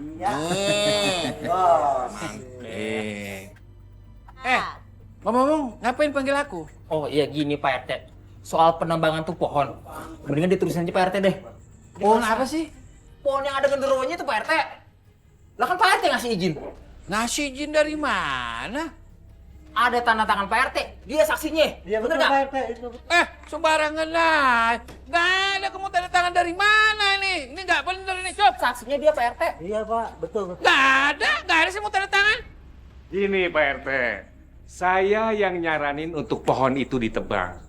Speaker 10: Ngomong-ngomong, ngapain panggil aku?
Speaker 2: Oh iya gini Pak RT. Soal penambangan tuh pohon. Mendingan ditulisin aja Pak RT deh.
Speaker 10: Pohon apa sih?
Speaker 2: Pohon yang ada genderuwonya itu Pak RT. Lah kan Pak RT ngasih izin.
Speaker 10: Ngasih izin dari mana?
Speaker 2: Ada tanda tangan Pak RT. Dia saksinya.
Speaker 12: Iya
Speaker 2: bener
Speaker 12: betul
Speaker 2: nggak?
Speaker 12: Pak RT itu.
Speaker 10: Sembarangan lah. Nggak ada, kamu tanda tangan dari mana nih? Ini nggak bener ini, Sob.
Speaker 2: Saksinya dia Pak RT.
Speaker 12: Iya Pak, betul.
Speaker 10: Nggak ada saya mau tanda tangan.
Speaker 1: Ini Pak RT, saya yang nyaranin untuk pohon itu ditebang.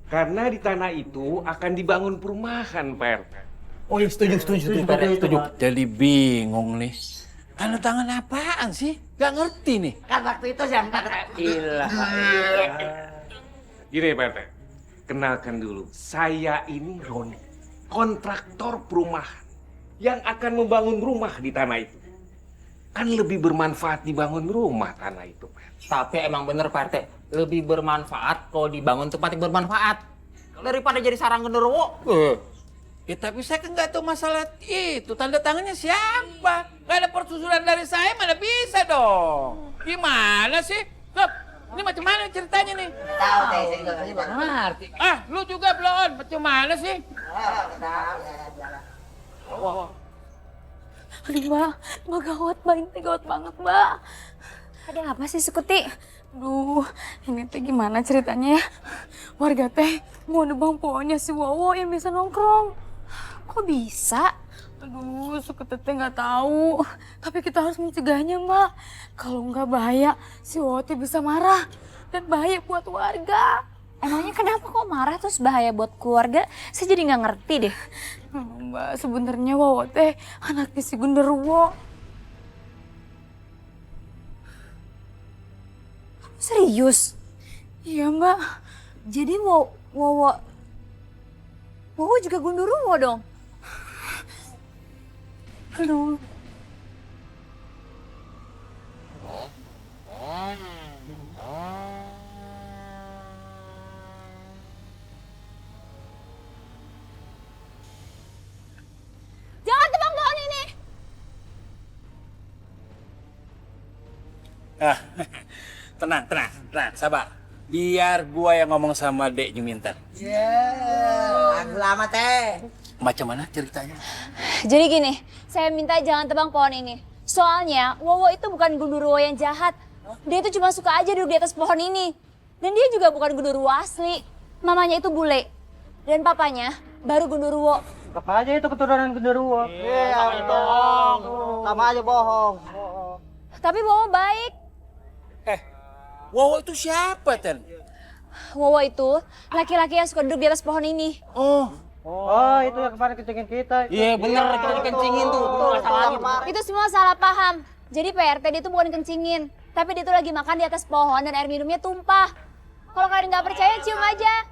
Speaker 1: Karena di tanah itu akan dibangun perumahan, Pak RT.
Speaker 2: Oh iya setuju Pak RT. Setuju.
Speaker 10: Jadi bingung nih. Tanda tangan apaan sih? Nggak ngerti nih.
Speaker 3: Kan waktu itu saya minta
Speaker 2: Ilah.
Speaker 1: Gini Pak RT, kenalkan dulu. Saya ini Roni, kontraktor perumahan yang akan membangun rumah di tanah itu. Kan lebih bermanfaat dibangun rumah tanah itu, Pak RT.
Speaker 2: Tapi emang bener Pak RT. Lebih bermanfaat kalau dibangun tempat yang bermanfaat. Daripada jadi sarang genderuwo.
Speaker 10: Tapi saya kan nggak tahu masalah itu. Tanda tangannya siapa? Nggak ada persusulan dari saya, mana bisa dong? Gimana sih? Sob, ini macam mana ceritanya nih?
Speaker 3: tahu deh, saya juga nggak
Speaker 10: Ngerti. Lu juga belum. Macam mana sih?
Speaker 6: Aduh Mbak gawat Mbak, ini gawat banget Mbak.
Speaker 4: Ada apa sih Sukuti?
Speaker 6: Aduh, ini teh gimana ceritanya ya? Warga teh mau nebang pohonnya si Wowo yang bisa nongkrong.
Speaker 4: Kok bisa?
Speaker 6: Aduh, Sukuti teh nggak tahu. Tapi kita harus mencegahnya Mbak. Kalau nggak bahaya, si Wowo teh bisa marah. Dan bahaya buat warga.
Speaker 4: Emangnya kenapa kok marah terus bahaya buat keluarga? Saya jadi nggak ngerti deh.
Speaker 6: Mbak, sebenarnya Wowo teh anaknya si genderuwo.
Speaker 4: Serius?
Speaker 6: Iya Mbak.
Speaker 4: Jadi Wowo juga genderuwo dong?
Speaker 6: Aduh.
Speaker 4: Jangan tebang pohon ini!
Speaker 10: Tenang, sabar. Biar gua yang ngomong sama Dek Juminten.
Speaker 11: Aku lama teh.
Speaker 10: Macam mana ceritanya?
Speaker 4: Jadi gini, saya minta jangan tebang pohon ini. Soalnya Wowo itu bukan genderuwo yang jahat. Dia itu cuma suka aja duduk di atas pohon ini. Dan dia juga bukan genderuwo asli. Mamanya itu bule. Dan papanya baru genderuwo.
Speaker 12: Apa aja itu keturunan genderuwo. Iya, bohong. Sama aja bohong.
Speaker 4: Tapi Wowo baik.
Speaker 10: Wowo itu siapa, Ten?
Speaker 4: Wowo itu laki-laki yang suka duduk di atas pohon ini.
Speaker 12: Oh, itu yang kemarin kencingin kita.
Speaker 2: Iya bener, kita dikencingin tuh.
Speaker 4: Itu semua salah paham. Jadi PRT dia itu bukan kencingin. Tapi dia itu lagi makan di atas pohon dan air minumnya tumpah. Kalau kalian nggak percaya, cium aja.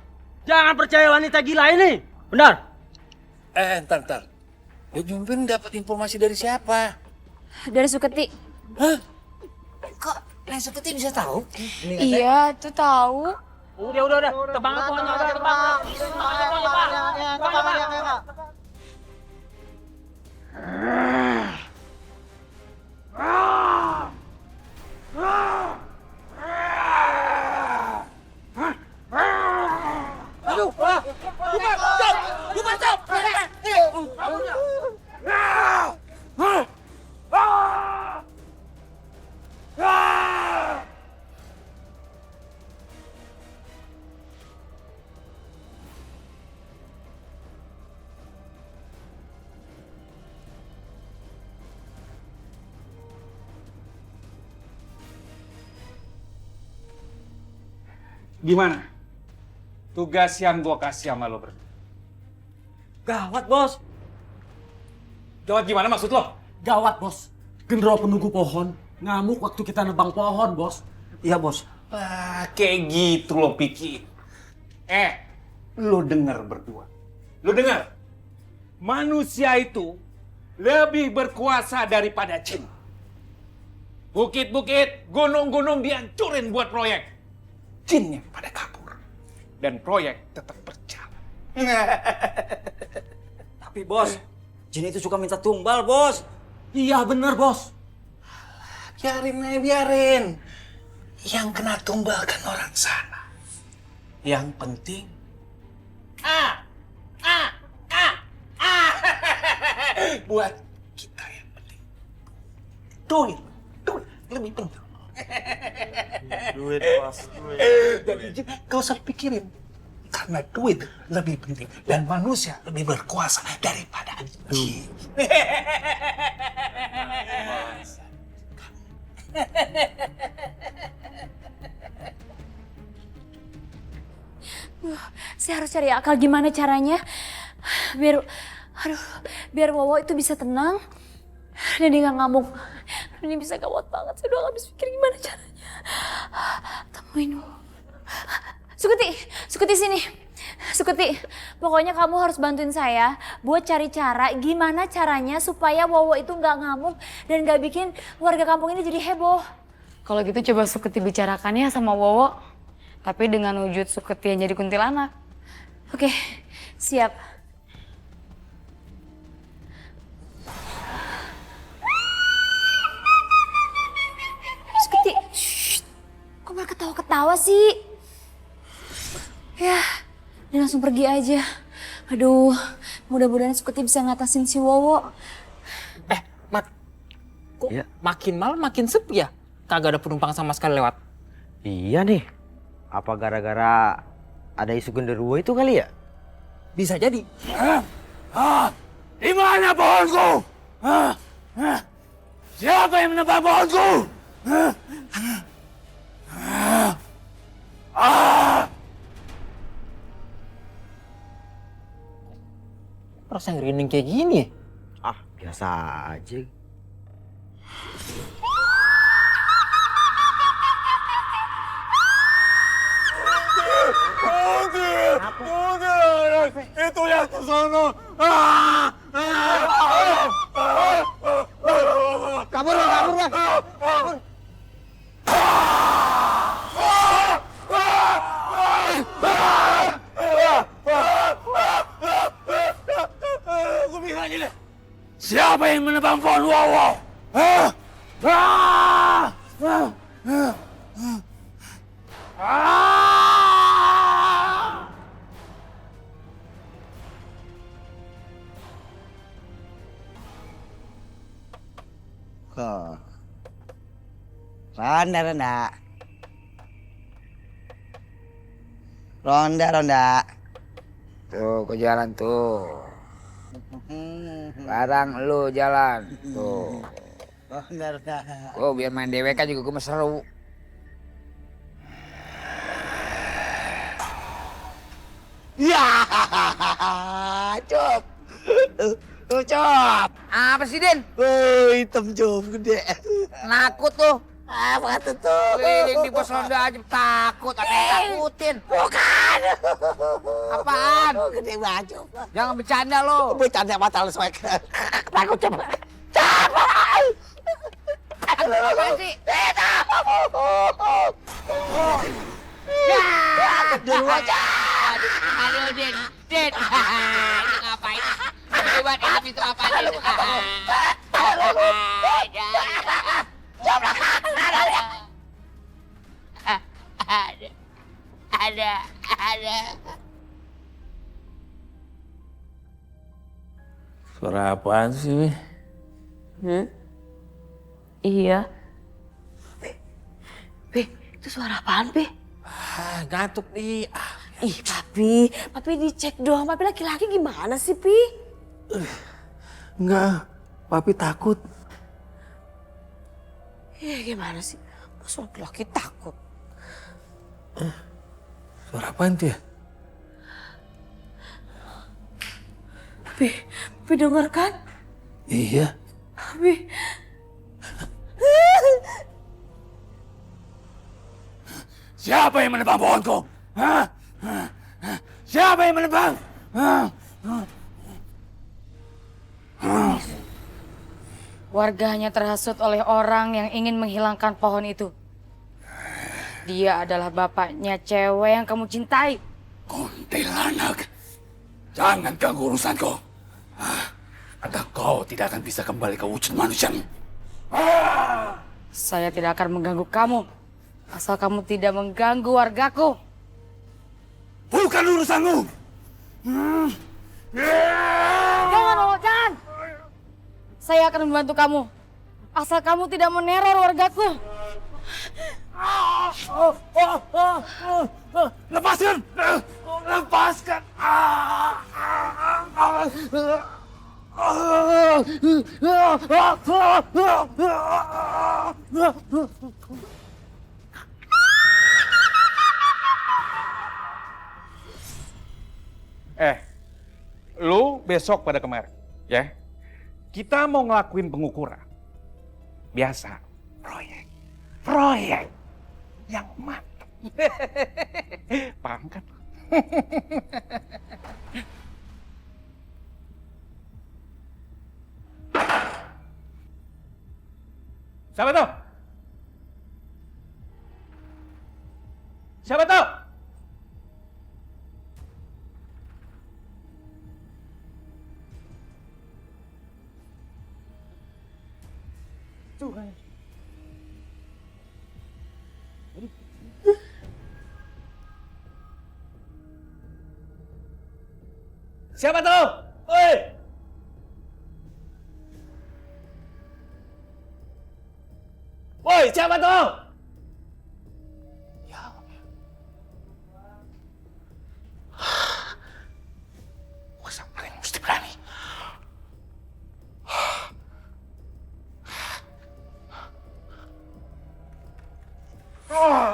Speaker 12: Jangan percaya wanita gila ini. Benar.
Speaker 10: Ntar. Dia Jumpin dapat informasi dari siapa?
Speaker 6: Dari Suketi.
Speaker 10: Hah?
Speaker 11: Kok Neng Suketi bisa tahu?
Speaker 6: Iya, tuh tahu.
Speaker 12: Udah. Tebang pohonnya, udah tebang.
Speaker 10: Aduh, bukan stop.
Speaker 1: Gimana? Tugas yang gua kasih sama lo berdua.
Speaker 12: Gawat, Bos.
Speaker 1: Gawat gimana maksud lo?
Speaker 12: Gawat, Bos. Genderuwo penunggu pohon ngamuk waktu kita nebang pohon, Bos. Iya, Bos.
Speaker 1: Kayak gitu lo pikir. Lo dengar berdua. Lo dengar? Manusia itu lebih berkuasa daripada jin. Bukit-bukit, gunung-gunung dihancurin buat proyek. Jinnya pada kabur. Dan proyek tetap berjalan.
Speaker 3: Tapi bos, jin itu suka minta tumbal, Bos.
Speaker 12: Iya bener, Bos.
Speaker 10: Biarin. Yang kena tumbal kan orang sana. Yang penting buat kita yang penting. Duit lebih penting.
Speaker 12: Duit, Bos.
Speaker 10: Jadi kau usah pikirin. Karena duit lebih penting dan manusia lebih berkuasa daripada jin.
Speaker 6: Saya harus cari akal gimana caranya biar Wowo itu bisa tenang dan dia nggak ngamuk. Ini bisa gawat banget. Saya udah gak habis pikir gimana caranya. Temuin Suketi sini. Suketi, pokoknya kamu harus bantuin saya buat cari cara gimana caranya supaya Wowo itu nggak ngamuk dan nggak bikin warga kampung ini jadi heboh. Kalau gitu coba Suketi bicarakannya sama Wowo, tapi dengan wujud Suketi yang jadi kuntilanak. Oke, siap. Suketi, kok malah ketawa-ketawa sih? Ya, dia langsung pergi aja. Aduh, mudah-mudahan Suketi bisa ngatasin si Wowo.
Speaker 2: Kok makin malam makin sepi ya? Kagak ada penumpang sama sekali lewat.
Speaker 9: Iya nih. Apa gara-gara ada isu genderuwo itu kali ya?
Speaker 2: Bisa jadi.
Speaker 10: Di mana pohonku? Siapa yang menebang pohonku?
Speaker 2: Rasa ngerinding kayak gini.
Speaker 9: Ah, biasa aja.
Speaker 10: Itu yang ke sono.
Speaker 12: Kabur lah.
Speaker 10: Aku bilang ini. Siapa yang menebang pohon Wowo?
Speaker 8: Kok. Ronda.
Speaker 7: Tuh, ke jalan tuh. Sekarang lu jalan. Tuh.
Speaker 8: Ronda.
Speaker 7: Oh, biar main DWK juga gue seru.
Speaker 8: Ya, Cop. Cop.
Speaker 7: Apa sih, Din?
Speaker 8: Hitam Cop gede.
Speaker 7: Nakut tuh.
Speaker 8: Apa tuh?
Speaker 7: Keliling di pos ronda aja takut, ada yang takutin.
Speaker 8: Bukan.
Speaker 7: Apaan?
Speaker 8: Gede baju.
Speaker 7: Jangan bercanda lo.
Speaker 8: Bercanda mata lu swag. Takut cepet. Cepet.
Speaker 7: Apaan sih?
Speaker 8: Dulu aja.
Speaker 7: Aduh, Den. Den. Ini ngapain? Coba itu apa, Den? Ada.
Speaker 10: Suara apaan sih?
Speaker 5: Iya. Pi, itu suara apaan, Pi?
Speaker 10: Ngantuk nih.
Speaker 5: Ih, Papi dicek dong. Papi laki-laki gimana sih, Pi?
Speaker 12: Enggak, Papi takut.
Speaker 5: Iya, gimana sih? Masa laki-laki takut?
Speaker 12: Suara apaan tuh ya?
Speaker 5: Pi denger kan?
Speaker 12: Iya.
Speaker 5: Pi.
Speaker 12: Siapa yang menebang pohonku? Hah? Siapa yang menebang?
Speaker 13: Warga hanya terhasut oleh orang yang ingin menghilangkan pohon itu. Dia adalah bapaknya cewek yang kamu cintai.
Speaker 12: Kuntilanak, jangan ganggu urusanku. Atau kau tidak akan bisa kembali ke wujud manusiamu.
Speaker 13: Saya tidak akan mengganggu kamu. Asal kamu tidak mengganggu wargaku.
Speaker 12: Bukan urusanmu.
Speaker 13: Jangan. Saya akan membantu kamu. Asal kamu tidak meneror wargaku.
Speaker 12: Lepaskan! Lepaskan!
Speaker 1: Lu besok pada kemarin, ya. Kita mau ngelakuin pengukuran. Biasa, proyek yang mantap. Paham kan? Siapa tuh? Siapa tuh? Siapa tuh? Oi! Woi, siapa tuh? Ya. Gua samperin mesti berani.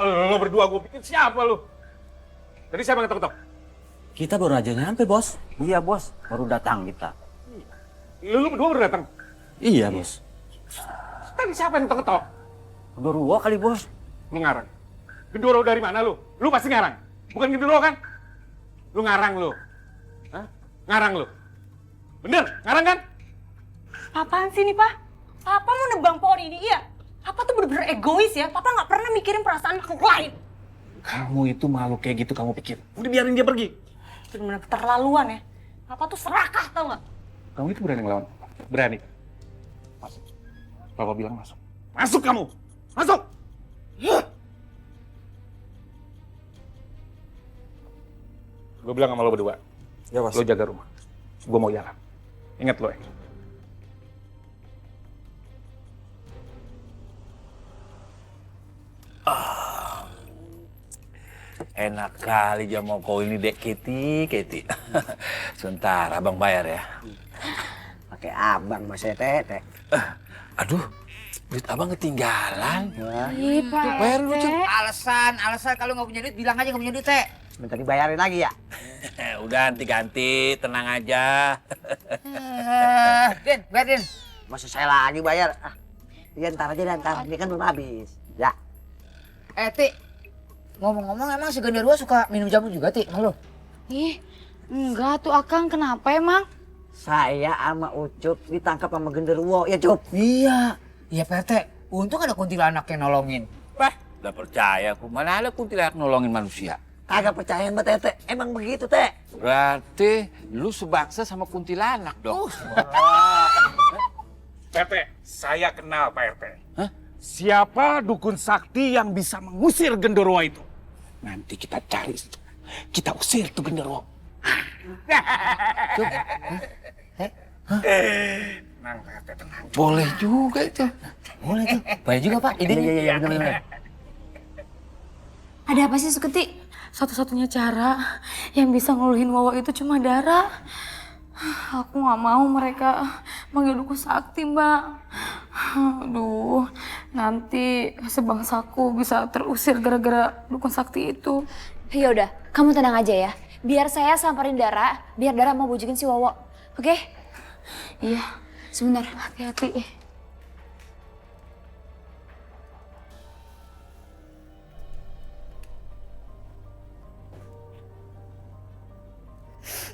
Speaker 1: Lo berdua gue pikir siapa lu? Tadi siapa yang ketok-ketok?
Speaker 12: Kita baru aja nyampe, Bos.
Speaker 3: Iya, Bos. Baru datang kita.
Speaker 1: Lu berdua baru datang?
Speaker 12: Iya, Bos.
Speaker 1: Tadi siapa yang ketok-ketok?
Speaker 3: Genderuwo kali, Bos.
Speaker 1: Lu ngarang. Gendoro dari mana lu? Lu pasti ngarang. Bukan gendoro kan? Lu ngarang lu. Hah? Ngarang lu. Bener, ngarang kan?
Speaker 5: Apaan sih nih, Pak? Papa mau nebang pohon ini, iya? Papa tuh bener-bener egois ya. Papa nggak pernah mikirin perasaan makhluk lain.
Speaker 1: Kamu itu malu kayak gitu kamu pikir. Udah biarin dia pergi.
Speaker 5: Bener-bener keterlaluan ya. Papa tuh serakah, tau nggak?
Speaker 1: Kamu itu berani ngelawan? Berani. Masuk. Papa bilang masuk. Masuk kamu! Masuk! Gue bilang sama lo berdua.
Speaker 12: Ya, Bos.
Speaker 1: Lo jaga rumah. Gue mau jalan. Ingat lo ya.
Speaker 10: Enak kali jamu kau ini, Dek Keti. Sebentar, abang bayar ya.
Speaker 3: Pakai abang, Mas Tete.
Speaker 10: Aduh, duit abang ketinggalan.
Speaker 13: Ih, Pak
Speaker 10: Bayar dulu, Cuk.
Speaker 7: Alasan kalau nggak punya duit bilang aja nggak punya duit, Teh.
Speaker 3: Minta dibayarin lagi ya?
Speaker 10: Udah ganti-ganti, tenang aja.
Speaker 7: Din, bayar Din.
Speaker 3: Masa saya lagi bayar? Ah, iya ntar aja, ntar. Ini kan belum habis.
Speaker 8: Ya.
Speaker 7: Tik, ngomong-ngomong emang si Genderuwo suka minum jamu juga, Tik? Halo?
Speaker 13: Ih, enggak tuh Akang, kenapa emang?
Speaker 8: Saya sama Ucup ditangkap sama genderuwo, ya Cup?
Speaker 7: Iya, iya Pak RT. Untung ada kuntilanak yang nolongin.
Speaker 10: Bah, udah percaya aku. Mana ada kuntilanak nolongin manusia.
Speaker 8: Kagak percaya mbak Tete, emang begitu Teh?
Speaker 10: Berarti lu sebangsa sama kuntilanak dong.
Speaker 1: Pak RT, saya kenal Pak RT. Hah? Siapa dukun sakti yang bisa mengusir genderuwo itu? Nanti kita cari, kita usir tuh genderuwo. Tenang Pak RT, tenang.
Speaker 10: Boleh juga itu.
Speaker 7: Boleh tuh. Boleh juga Pak, idenya.
Speaker 8: Iya, bener-bener.
Speaker 6: Ada apa sih Suketi?
Speaker 13: Satu-satunya cara yang bisa ngeluhin Wowo itu cuma Dara. Aku nggak mau mereka manggil dukun sakti, Mbak. Aduh, nanti sebangsaku bisa terusir gara-gara dukun sakti itu.
Speaker 6: Ya udah, kamu tenang aja ya. Biar saya samperin Dara, biar Dara mau bujukin si Wowo. Oke?
Speaker 13: Iya,
Speaker 6: Sebentar.
Speaker 13: hati-hati.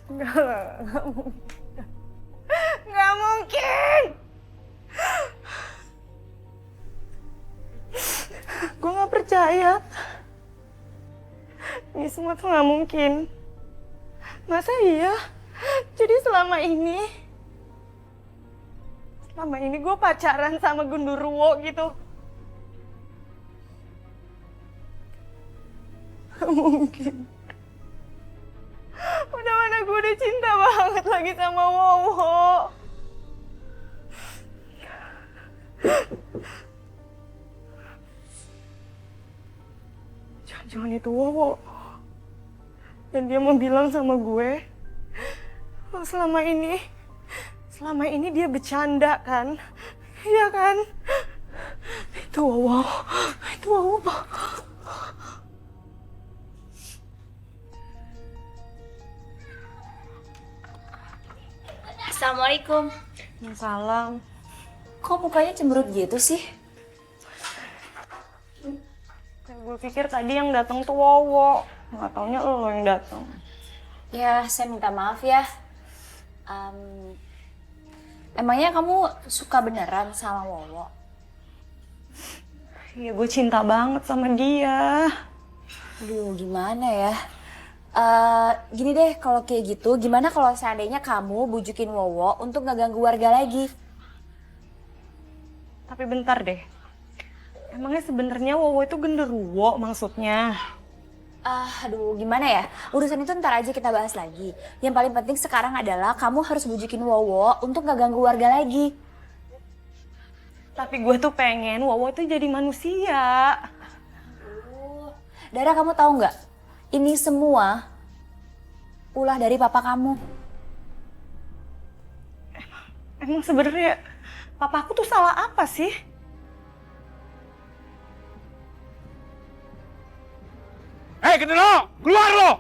Speaker 5: Nggak mungkin. Nggak mungkin. Gue nggak percaya. Ini semua tuh nggak mungkin. Masa iya? Jadi selama ini gue pacaran sama genderuwo gitu. Nggak mungkin. Udah mana gue udah cinta banget lagi sama Wowo. Jangan-jangan itu Wowo. Dan dia mau bilang sama gue, oh, selama ini dia bercanda kan? Iya kan? Itu Wowo. Itu Wowo.
Speaker 6: Assalamualaikum.
Speaker 5: Salam.
Speaker 6: Kok mukanya cemberut gitu sih?
Speaker 5: Gue pikir tadi yang datang tuh Wowo. Nggak taunya lo yang datang.
Speaker 6: Ya, saya minta maaf ya. Emangnya kamu suka beneran sama Wowo?
Speaker 5: Iya, gue cinta banget sama dia.
Speaker 6: Aduh, gimana ya? Gini deh, kalau kayak gitu, gimana kalau seandainya kamu bujukin Wowo untuk nggak ganggu warga lagi?
Speaker 5: Tapi bentar deh. Emangnya sebenarnya Wowo itu genderuwo maksudnya?
Speaker 6: Aduh, gimana ya? Urusan itu ntar aja kita bahas lagi. Yang paling penting sekarang adalah kamu harus bujukin Wowo untuk nggak ganggu warga lagi.
Speaker 5: Tapi gue tuh pengen Wowo itu jadi manusia.
Speaker 6: Dara, kamu tahu nggak? Ini semua ulah dari papa kamu.
Speaker 5: Emang sebenarnya papaku tuh salah apa sih?
Speaker 1: Hei genderuwo, keluar lo!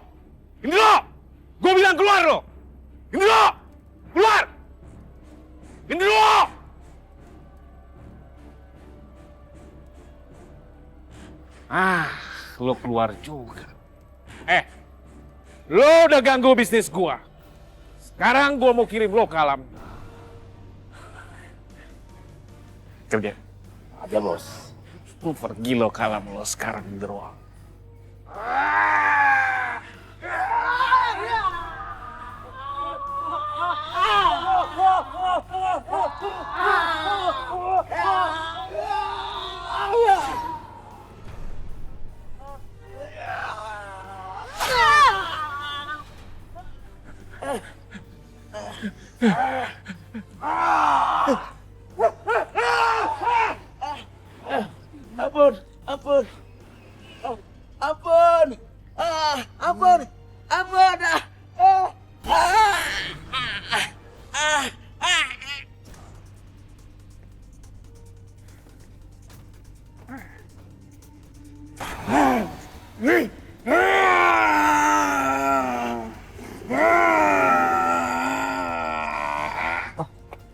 Speaker 1: Genderuwo! Gue bilang keluar lo! Genderuwo! Keluar! Genderuwo! Lo keluar juga. Lo udah ganggu bisnis gua. Sekarang gua mau kirim lo ke alam. Kerja. Aja bos. Lu pergi lo ke alam lo sekarang genderuwo.
Speaker 12: Ampun, ampun. Ampun. Ampun. Ampun.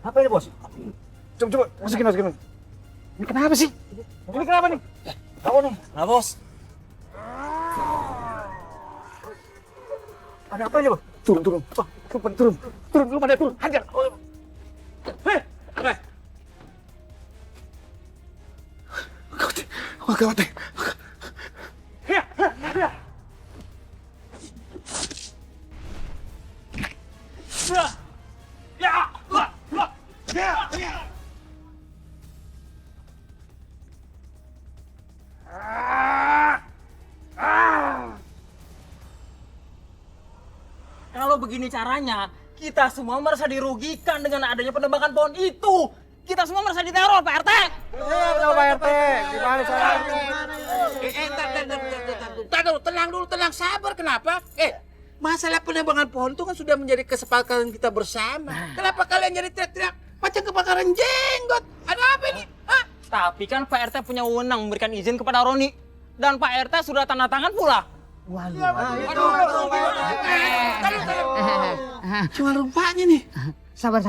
Speaker 1: Apa ini bos? Coba, masukin. Ini kenapa sih? Ini kenapa nih?
Speaker 2: Pak Bos.
Speaker 1: Ada apa ini, Bang? Turun. Bang, turun. Turun, lu pada turun. Hajar. Hei, apa?
Speaker 12: Gawat.
Speaker 1: Ya.
Speaker 2: Kalau begini caranya, kita semua merasa dirugikan dengan adanya penebangan pohon itu. Kita semua merasa diteror, Pak RT.
Speaker 9: Iya betul Pak RT. Gimana caranya?
Speaker 10: Tenang dulu, sabar. Kenapa? Masalah penebangan pohon itu kan sudah menjadi kesepakatan kita bersama. Kenapa kalian jadi teriak-teriak macam kebakaran jenggot? Ada apa ini? Hah?
Speaker 2: Tapi kan Pak RT punya wewenang memberikan izin kepada Roni. Dan Pak RT sudah tanda tangan pula.
Speaker 10: Cuma rupanya nih.
Speaker 7: Sabar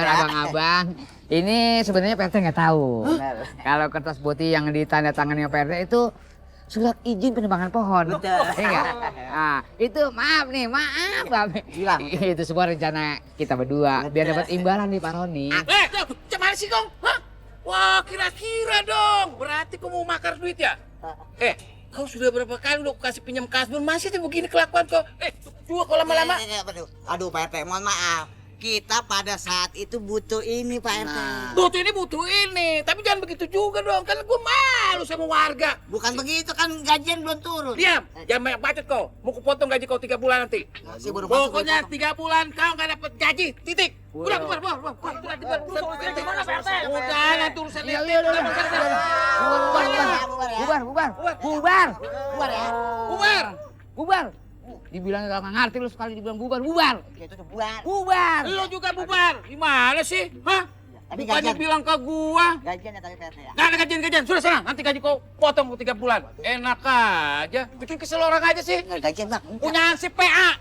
Speaker 7: abang-abang. Ini sebenarnya PRT nggak tahu. Kalau kertas putih yang ditandatangani PRT itu surat izin penebangan pohon.
Speaker 11: Betul.
Speaker 7: Iya. Nah, itu maaf. Itu semua rencana kita berdua biar dapat imbalan nih Pak Roni.
Speaker 10: Cuman sih kong? Hah? Wah, kira-kira dong. Berarti kau mau makar duit ya? Kau sudah berapa kali udah kasih pinjam kasbon, masih tuh begini kelakuan kau. Juga kau lama-lama.
Speaker 11: Aduh Pak RT, mohon maaf. Kita pada saat itu butuh ini Pak RT.
Speaker 10: Butuh ini. Tapi jangan begitu juga dong. Kan gue malu sama warga.
Speaker 11: Bukan begitu, kan gajian belum turun.
Speaker 10: Diam. Jangan banyak bacot kau. Mau kupotong gaji kau 3 bulan nanti. Pokoknya 3 bulan kau nggak dapat gaji. Titik. Udah, bubar.
Speaker 2: Gimana Pak RT?
Speaker 10: Udah, nanti urusan
Speaker 7: Iya. Bubar. Dibilang nggak ngerti lu sekali dibilang bubar.
Speaker 10: Lu juga bubar. Gimana sih? Hah?
Speaker 11: Tapi
Speaker 10: Bukannya
Speaker 11: gajian.
Speaker 10: bilang ke gua.
Speaker 11: Gajian ya tapi Pak RT ya.
Speaker 10: Nggak ada gajian. Sudah sana. Nanti gaji kau potong 3 bulan. Enak aja. Bikin kesel orang aja sih.
Speaker 11: Gajian Bang.
Speaker 10: Punya si PA.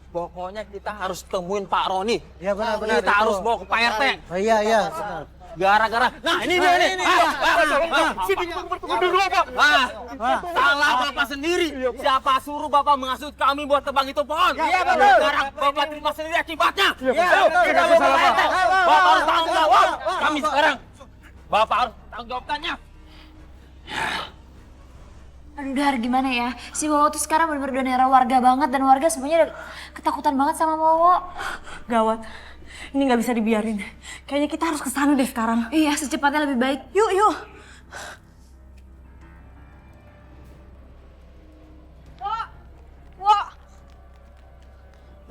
Speaker 2: Pokoknya kita harus temuin Pak Roni.
Speaker 9: Iya benar.
Speaker 2: Kita harus bawa ke Pak RT.
Speaker 9: Iya.
Speaker 2: Gara-gara, nah ini dia nih. Salah Bapak sendiri. Siapa suruh Bapak menghasut kami buat tebang itu pohon? Iya betul. Sekarang Bapak terima sendiri akibatnya. Iya betul. Kita bawa Pak RT. Bapak harus tanggung jawab. Kami sekarang, Bapak harus tanggung jawabkannya.
Speaker 6: Aduh Dar, gimana ya? Si Wowo tuh sekarang bener-bener udah neror warga banget dan warga semuanya udah ketakutan banget sama Wowo.
Speaker 5: Gawat. Ini nggak bisa dibiarin. Kayaknya kita harus ke sana deh sekarang.
Speaker 6: Iya, secepatnya lebih baik.
Speaker 5: Yuk.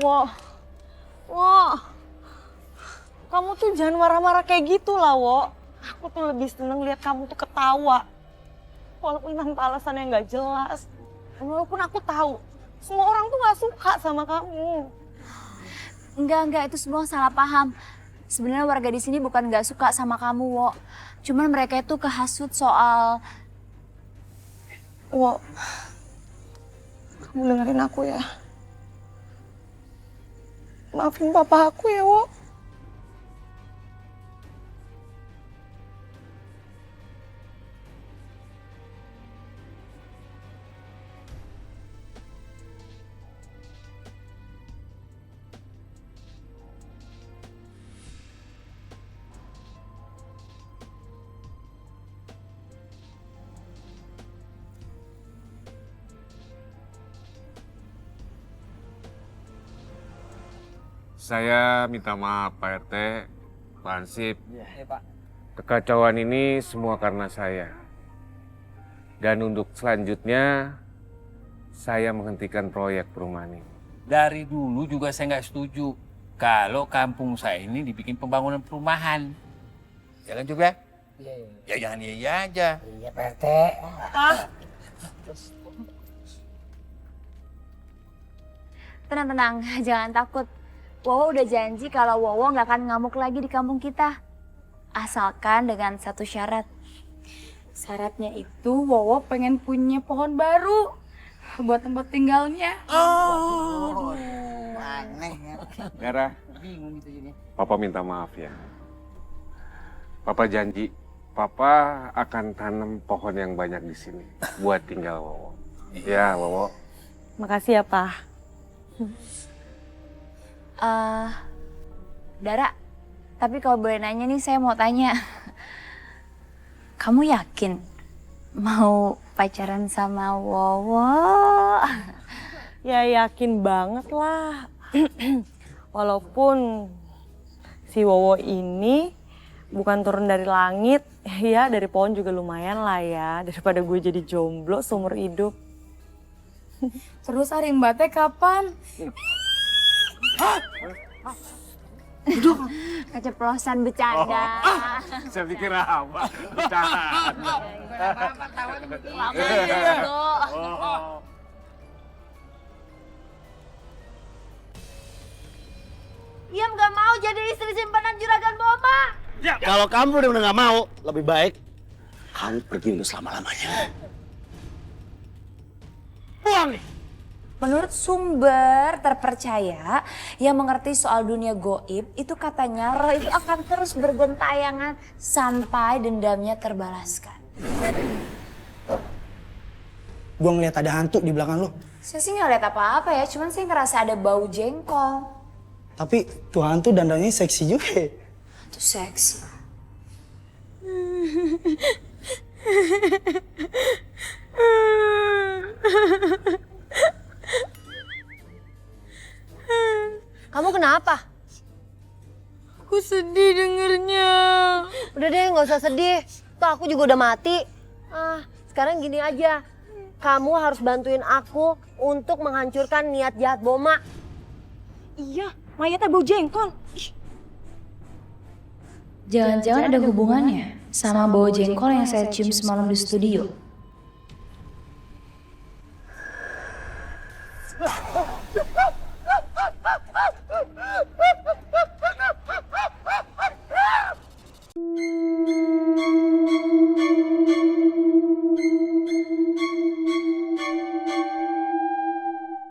Speaker 5: Wo. Kamu tuh jangan marah-marah kayak gitu lah, Wo. Aku tuh lebih seneng lihat kamu tuh ketawa. Walaupun tanpa alasan yang nggak jelas. Walaupun aku tahu, semua orang tuh nggak suka sama kamu.
Speaker 6: Enggak, itu semua salah paham. Sebenarnya warga di sini bukan nggak suka sama kamu, Wo. Cuman mereka itu kehasut soal...
Speaker 5: Wo, kamu dengerin aku ya. Maafin papa aku ya, Wo.
Speaker 1: Saya minta maaf Pak RT, Pak Ansip.
Speaker 2: Iya Pak.
Speaker 1: Kekacauan ini semua karena saya. Dan untuk selanjutnya, saya menghentikan proyek perumahan ini.
Speaker 10: Dari dulu juga saya nggak setuju kalau kampung saya ini dibikin pembangunan perumahan. Ya kan juga? Iya. Ya jangan iya aja.
Speaker 8: Iya, Pak RT.
Speaker 6: Tenang-tenang, jangan takut. Wowo udah janji kalau Wowo nggak akan ngamuk lagi di kampung kita. Asalkan dengan satu syarat.
Speaker 13: Syaratnya itu Wowo pengen punya pohon baru buat tempat tinggalnya.
Speaker 8: Oh, aneh ya.
Speaker 1: Gara,
Speaker 3: Bingung gitu jadinya.
Speaker 1: Papa minta maaf ya. Papa janji, Papa akan tanam pohon yang banyak di sini buat tinggal Wowo. Ya, Wowo.
Speaker 5: Makasih ya, Pak.
Speaker 6: Dara, tapi kalau boleh nanya nih saya mau tanya. Kamu yakin mau pacaran sama Wowo?
Speaker 5: Ya yakin banget lah. Walaupun si Wowo ini bukan turun dari langit, ya dari pohon juga lumayan lah ya. Daripada gue jadi jomblo seumur hidup.
Speaker 13: Terus Arimba teh kapan?
Speaker 6: Keceplosan bercanda.
Speaker 1: Saya pikir apa? Bercanda.
Speaker 11: Iyam gak mau jadi istri simpanan juragan Boma.
Speaker 9: Kalau kamu udah nggak mau, lebih baik kamu pergi dulu selama-lamanya.
Speaker 5: Pulang nih.
Speaker 6: Menurut sumber terpercaya yang mengerti soal dunia goib, itu katanya roh itu akan terus bergentayangan sampai dendamnya terbalaskan.
Speaker 14: Gua ngeliat ada hantu di belakang lo.
Speaker 6: Saya sih nggak lihat apa-apa ya, cuman saya ngerasa ada bau jengkol.
Speaker 14: Tapi tuh hantu dandannya seksi juga ya.
Speaker 6: Itu seksi.
Speaker 11: Kamu kenapa?
Speaker 13: Aku sedih dengernya.
Speaker 11: Udah deh, nggak usah sedih. Tuh aku juga udah mati. Sekarang gini aja. Kamu harus bantuin aku untuk menghancurkan niat jahat Boma.
Speaker 5: Iya, mayatnya bau jengkol.
Speaker 6: Jangan-jangan ada hubungannya sama bau jengkol yang saya cium semalam di studio.